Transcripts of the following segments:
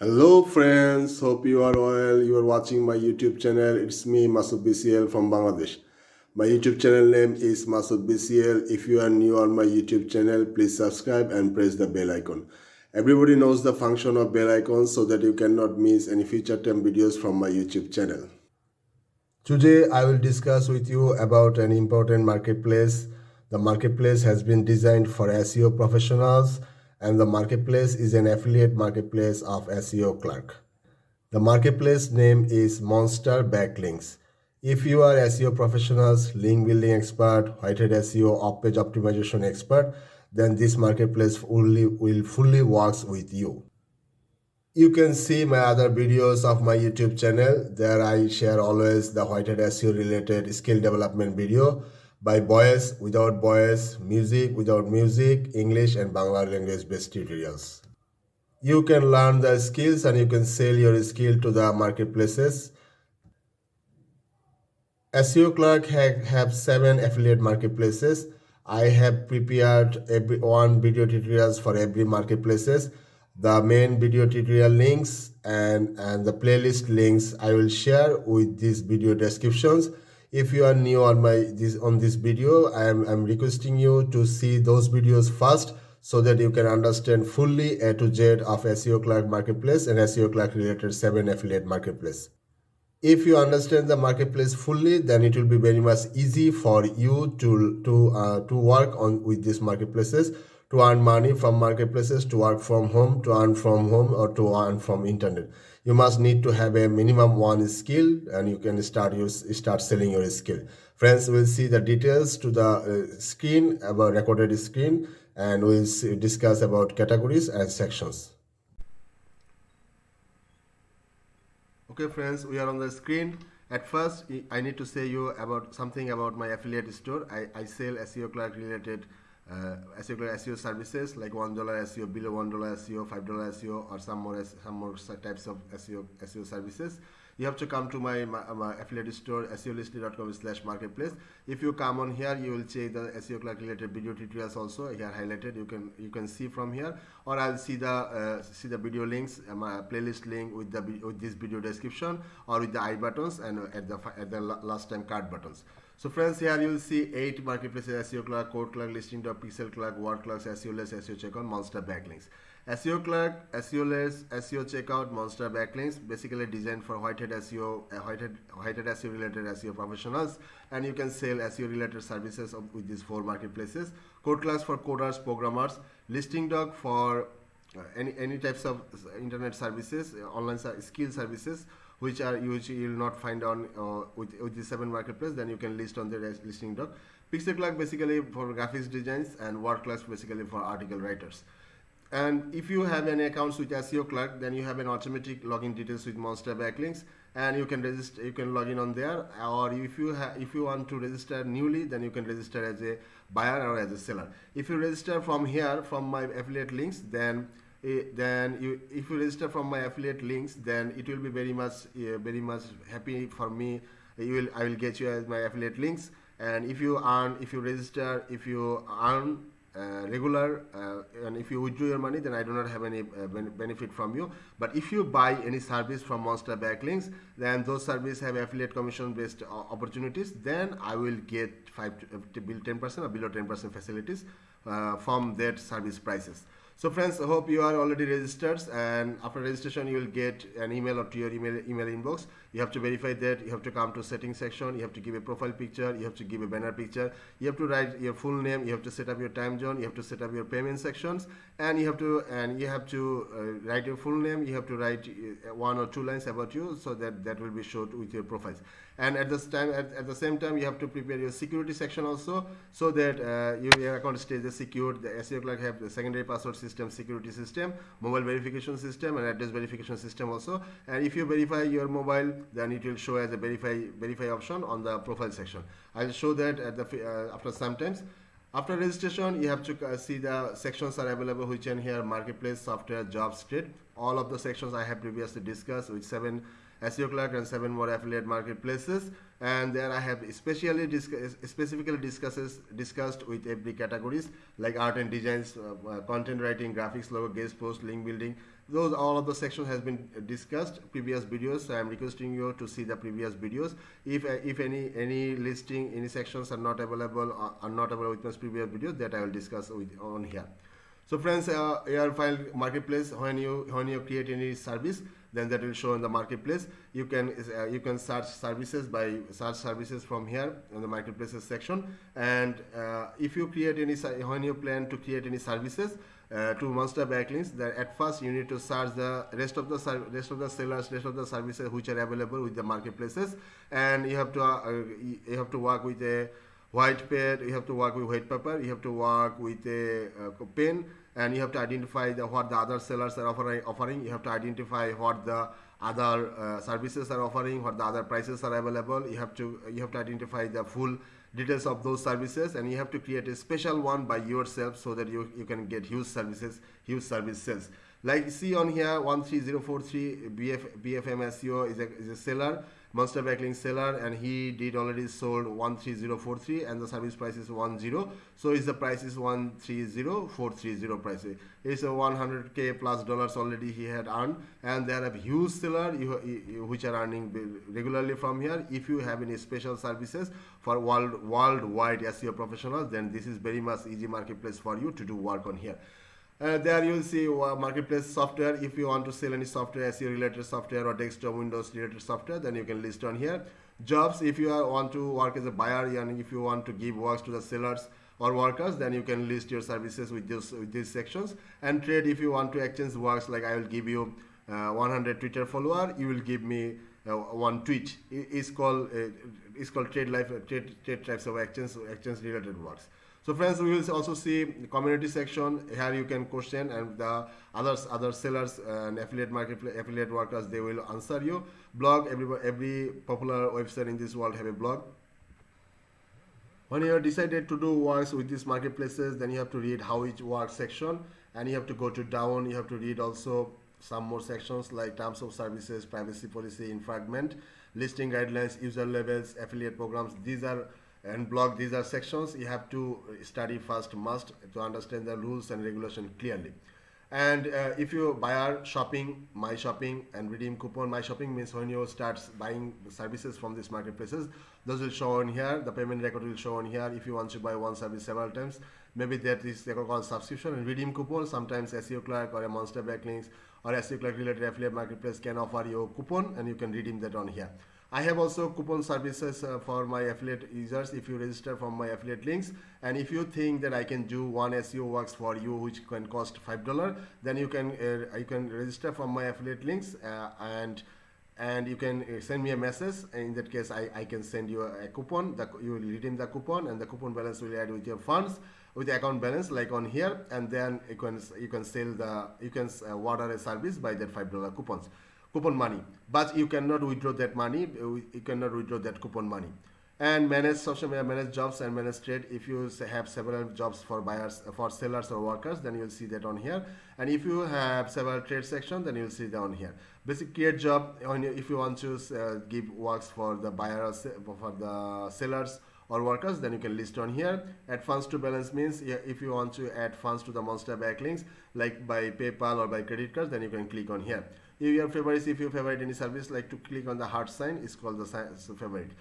Hello friends, hope you are well. You are watching my YouTube channel. It's me Masood BCL from Bangladesh. My YouTube channel name is Masood BCL. If you are new on my YouTube channel, please subscribe and press the bell icon. Everybody knows the function of bell icon so that you cannot miss any future time videos from my YouTube channel. Today, I will discuss with you about an important marketplace. The marketplace has been designed for SEO professionals, and the marketplace is an affiliate marketplace of SEO Clerk. The marketplace name is Monster Backlinks. If you are SEO professionals, link building expert, whitehead SEO, off-page optimization expert, then this marketplace will fully works with you. You can see my other videos of my YouTube channel. There I share always the whitehead SEO related skill development video by voice, without voice, music, without music, English and Bangla language based tutorials. You can learn the skills and you can sell your skill to the marketplaces. SEO Clerk have 7 affiliate marketplaces. I have prepared every one video tutorials for every marketplaces. The main video tutorial links and the playlist links I will share with these video descriptions. If you are new on this video, I'm requesting you to see those videos first so that you can understand fully A to Z of SEO Clerk marketplace and SEO Clerk related 7 affiliate marketplace. If you understand the marketplace fully, then it will be very much easy for you to work on with these marketplaces, to earn money from marketplaces, to work from home, to earn from home, or to earn from internet. You must need to have a minimum one skill, and you can start selling your skill. Friends will see the details to the screen, about recorded screen, and we'll discuss about categories and sections. Okay friends, we are on the screen. At first, I need to say you about something about my affiliate store. I sell SEO Clerk related SEO Clerk SEO services like $1 SEO, below $1 SEO, $5 SEO, or some more types of SEO services. You have to come to my affiliate store seolistly.com/marketplace. If you come on here, you will check the SEO Clerk related video tutorials also here highlighted. You can see from here, or I'll see the video links, my playlist link with this video description, or with the I buttons, and at the last time card buttons. So friends, here you will see 8 marketplaces: SEO Clerk, Code Clerk, Listing Dot, Pixel Clerk, Word Clerks, SEO Less, SEO Checkout, Monster Backlinks. SEO Clerk, SEO Less, SEO Checkout, Monster Backlinks, basically designed for whitehead SEO related SEO professionals, and you can sell SEO related services with these 4 marketplaces. Code Clerks for coders, programmers, Listing Doc for any types of internet services, online skill services, which you will not find on with the 7 marketplace. Then you can list on the Listing Doc. Pixel Clerk basically for graphics designs, and Word Clerks basically for article writers. And if you have any accounts with SEO Clerk, then you have an automatic login details with Monster Backlinks, and you can register. You can log in on there, or if you want to register newly, then you can register as a buyer or as a seller. If you register from here from my affiliate links, then if you register from my affiliate links, then it will be very much happy for me. I will get you as my affiliate links, and if you register, if you earn regular, and if you withdraw your money, then I do not have any benefit from you. But if you buy any service from Monster Backlinks, then those services have affiliate commission based opportunities, then I will get 5 to below 10% or below 10% facilities from that service prices. So friends, I hope you are already registered, and after registration you will get an email or to your email inbox. You have to verify that. You have to come to settings section. You have to give a profile picture. You have to give a banner picture. You have to write your full name. You have to set up your time zone. You have to set up your payment sections, and you have to write your full name. You have to write 1 or 2 lines about you, so that will be showed with your profiles. And at the same time, you have to prepare your security section also, so that your account stays secured. The SEO Clerk have the secondary password system, security system, mobile verification system, and address verification system also. And if you verify your mobile, then it will show as a verify option on the profile section. I'll show that after some times. After registration, you have to see the sections are available, which in here: marketplace, software, jobs, trade. All of the sections I have previously discussed with 7 SEO Clerk and 7 more affiliate marketplaces. And there I have specifically discussed with every categories, like art and designs, content writing, graphics, logo, guest post, link building, Those all of the section has been discussed previous videos, so I am requesting you to see the previous videos. If any listing, any sections are not available with my previous videos, that I will discuss on here. So friends, here file marketplace, when you create any service, then that will show in the marketplace. You can search services by search services from here in the marketplaces section. And if you create any, when you plan to create any services to Monster Backlinks, that at first you need to search the rest of the sellers, rest of the services which are available with the marketplaces, and you have to work with a white pad, you have to work with white paper, you have to work with a pen, and you have to identify what the other sellers are offering. You have to identify what the other services are offering, what the other prices are available. You have to identify the full details of those services, and you have to create a special one by yourself so that you can get huge service sales. Like see on here, 13043 BFM SEO is a seller, Monster Backlink seller, and he did already sold 13043, and the service price is 10. So is the price is 130430 price. It's a 100k plus dollars already he had earned, and there are huge seller which are earning regularly from here. If you have any special services for worldwide SEO professionals, then this is very much easy marketplace for you to do work on here. There you will see marketplace software. If you want to sell any software, SEO related software or desktop Windows related software, then you can list on here. Jobs, if you want to work as a buyer, and if you want to give works to the sellers or workers, then you can list your services with these sections. And trade, if you want to exchange works, like I will give you 100 Twitter follower, you will give me one tweet. It's called trade types of exchange related works. So friends, we will also see community section. Here you can question, and the other sellers and affiliate workers, they will answer you. Blog, every popular website in this world have a blog. When you have decided to do works with these marketplaces, then you have to read how each works section, and you have to go to down. You have to read also some more sections like terms of services, privacy policy, infringement, listing guidelines, user levels, affiliate programs. And blog, these are sections you have to study first, must, to understand the rules and regulation clearly. And if you buyer shopping, my shopping, and redeem coupon, my shopping means when you start buying services from these marketplaces, those will show on here. The payment record will show on here. If you want to buy one service several times, maybe that is called subscription. And redeem coupon, sometimes SEO Clerk or a Monster Backlinks or SEO Clerk related affiliate marketplace can offer you a coupon, and you can redeem that on here. I have also coupon services for my affiliate users. If you register from my affiliate links, and if you think that I can do one SEO works for you which can cost $5, then you can register from my affiliate links, and you can send me a message. In that case, I can send you a coupon. You will redeem the coupon, and the coupon balance will add with your funds, with the account balance like on here, and then you can order a service by that $5 coupon money, but you cannot withdraw that money. You cannot withdraw that coupon money. And manage social media, manage jobs, and manage trade. If you have several jobs for buyers, for sellers or workers, then you'll see that on here. And if you have several trade sections, then you'll see that on here. Basic create job. If you want to give works for the buyers, for the sellers or workers, then you can list on here. Add funds to balance means if you want to add funds to the Monster Backlinks, like by PayPal or by credit cards, then you can click on here. If you favorite any service, like to click on the heart sign, is called the favorite.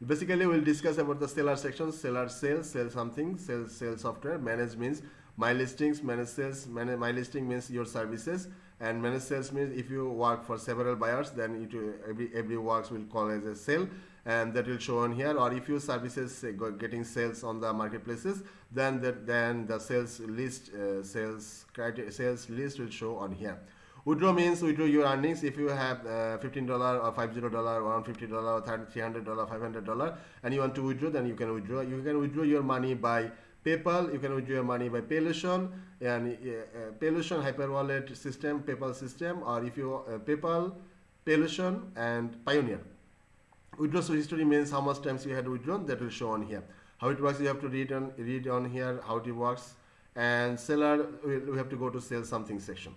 Basically, we'll discuss about the seller section. Seller sales, sell something, sell software. Manage means my listings, manage sales. My listing means your services, and manage sales means if you work for several buyers, then every works will call as a sale, and that will show on here. Or if your services getting sales on the marketplaces, then the sales list will show on here. Withdraw means withdraw your earnings. If you have $15 or $50 or $150 or $300, $500, and you want to withdraw, then you can withdraw. You can withdraw your money by PayPal. You can withdraw your money by Paylution, and Paylution Hyperwallet system, PayPal system, or if you PayPal, Paylution, and Pioneer. Withdraw history means how much times you had withdrawn. That will show on here. How it works, you have to read on here how it works. And seller, we have to go to sell something section.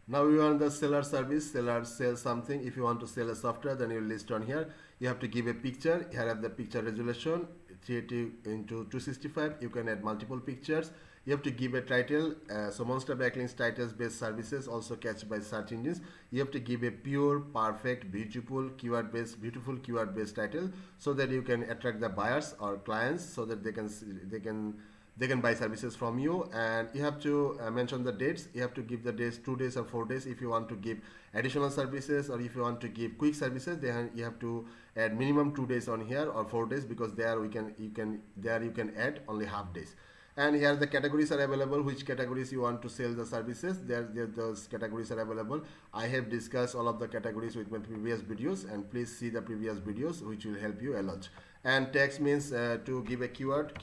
Now we are on the seller service. Seller sells something. If you want to sell a software, then you list on here. You have to give a picture. Here I have the picture resolution 380 into 265. You can add multiple pictures. You have to give a title. So Monster Backlinks titles based services also catched by search engines. You have to give a pure, perfect, beautiful keyword based title, so that you can attract the buyers or clients, so that they can buy services from you. And you have to mention the dates. You have to give the dates, 2 days or 4 days. If you want to give additional services, or if you want to give quick services, then you have to add minimum 2 days on here, or 4 days, because there you can add only half days. And here the categories are available, which categories you want to sell the services. Those categories are available. I have discussed all of the categories with my previous videos, and please see the previous videos, which will help you a lot. And text means to give a keyword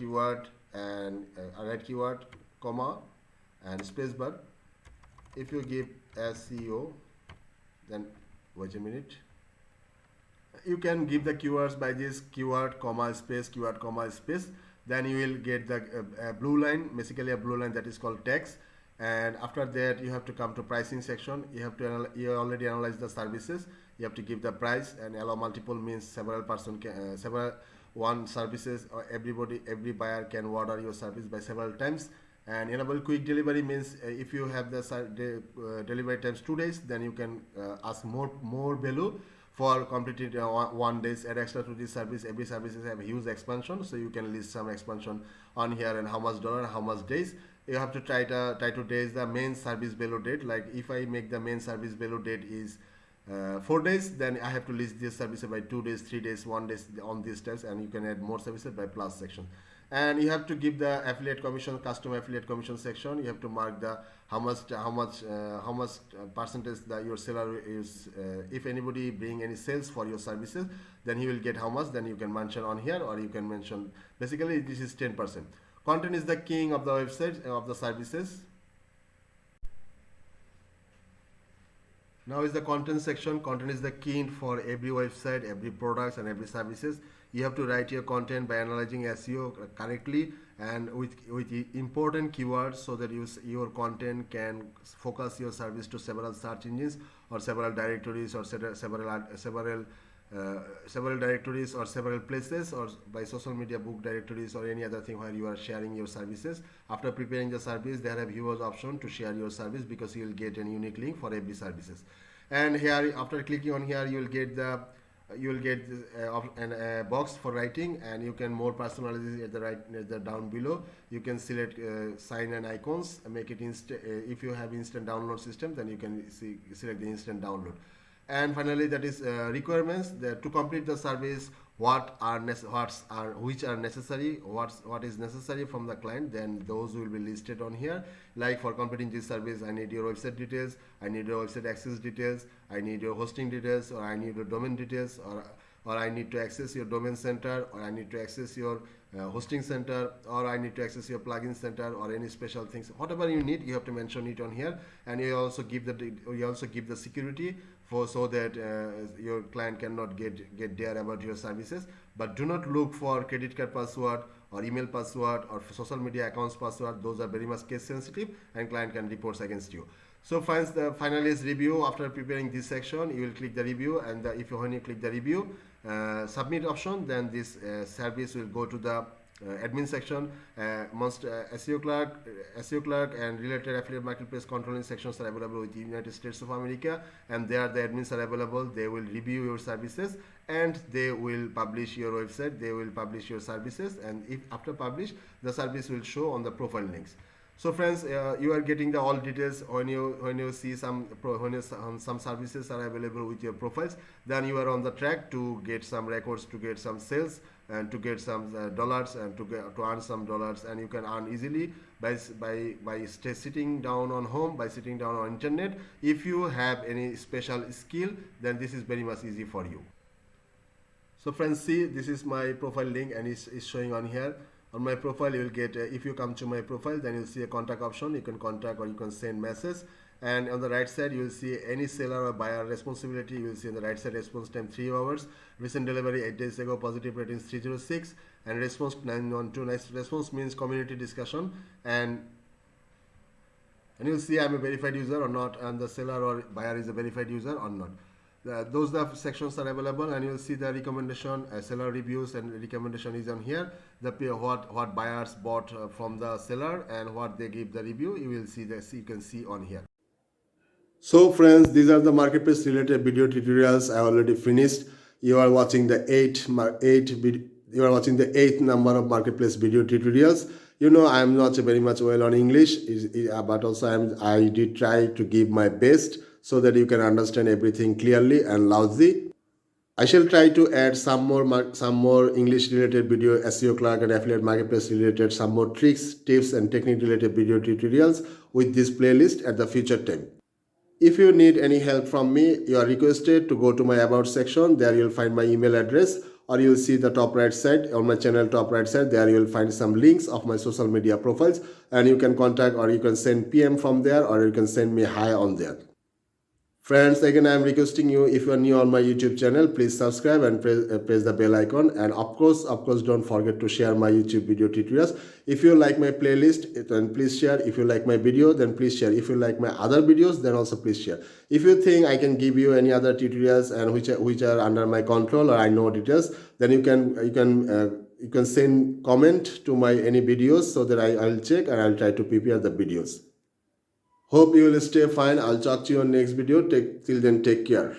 and a red keyword, comma, and space bar. If you give SEO, then wait a minute, you can give the keywords by this keyword, comma, space, keyword, comma, space. Then you will get the blue line, basically a blue line, that is called text. And after that, you have to come to pricing section. You already analyze the services. You have to give the price, and allow multiple means several one services, or every buyer can order your service by several times. And enable quick delivery means if you have the delivery times 2 days, then you can ask more value for completed 1 day. Add extra to this service. Every services have a huge expansion, so you can list some expansion on here, and how much dollar, how much days. You have to try to days the main service value date. Like if I make the main service value date is 4 days, then I have to list this service by 2 days, 3 days, 1 day on these steps, and you can add more services by plus section. And you have to give the affiliate commission, custom affiliate commission section. You have to mark the how much percentage that your seller is. If anybody bring any sales for your services, then he will get how much. Then you can mention on here, or you can mention, basically this is 10%. Content is the king of the website of the services. Now is the content section. Content is the key for every website, every products, and every services. You have to write your content by analyzing SEO correctly, and with important keywords, so that your content can focus your service to several search engines, or several directories, or several directories, or several places, or by social media book directories, or any other thing where you are sharing your services. After preparing the service, there have huge option to share your service, because you will get a unique link for every services. And here, after clicking on here, you will get a box for writing, and you can more personalize at the down below. You can select sign and icons, and make it instant. If you have instant download system, then you can select the instant download. And finally, that is requirements to complete the service. Which are necessary, what is necessary from the client, then those will be listed on here. Like for completing this service, I need your website details, I need your website access details, I need your hosting details, or I need your domain details, or I need to access your domain center, or I need to access your hosting center, or I need to access your plugin center, or any special things. Whatever you need, you have to mention it on here. And you also give the security so that your client cannot get dare about your services. But do not look for credit card password, or email password, or social media accounts password. Those are very much case sensitive, and client can report against you. So finally is review. After preparing this section, you will click the review, and when you click the review submit option, then this service will go to the admin section. SEO clerk and related affiliate marketplace controlling sections are available with the United States of America, and there the admins are available. They will review your services, and they will publish your website, they will publish your services, and if after publish, the service will show on the profile links. So friends, you are getting the all details when you see some services are available with your profiles. Then you are on the track to get some records, to get some sales, and to get some dollars, and to earn some dollars. And you can earn easily by sitting down on home, by sitting down on internet. If you have any special skill, then this is very much easy for you. So friends, see, this is my profile link, and it's showing on here. On my profile, you will get, if you come to my profile, then you'll see a contact option. You can contact, or you can send message. And on the right side, you will see any seller or buyer responsibility. You will see on the right side, response time 3 hours, recent delivery 8 days ago, positive ratings 306, and response 912. Response means community discussion. And you'll see I'm a verified user or not, and the seller or buyer is a verified user or not. those the sections are available, and you'll see the recommendation, seller reviews, and recommendation is on here. The what buyers bought from the seller and what they give the review, you will see this, you can see on here. So friends, these are the marketplace related video tutorials I already finished. You are watching the eighth number of marketplace video tutorials. You know, I am not very much well on English, but also I did try to give my best so that you can understand everything clearly and loudly. I shall try to add some more English related video, SEO Clerk and affiliate marketplace related, some more tricks, tips and technique related video tutorials with this playlist at the future time. If you need any help from me, you are requested to go to my about section. There you'll find my email address, or you'll see the top right side on my channel top right side. There you'll find some links of my social media profiles, and you can contact or you can send PM from there, or you can send me hi on there. Friends, again I am requesting you, if you are new on my YouTube channel, please subscribe and press the bell icon, and of course don't forget to share my YouTube video tutorials. If you like my playlist, then please share. If you like my video, then please share. If you like my other videos, then also please share. If you think I can give you any other tutorials and which are under my control or I know details, then you can send comment to my any videos so that I'll check and I'll try to prepare the videos. Hope you will stay fine. I'll talk to you on next video. Till then, take care.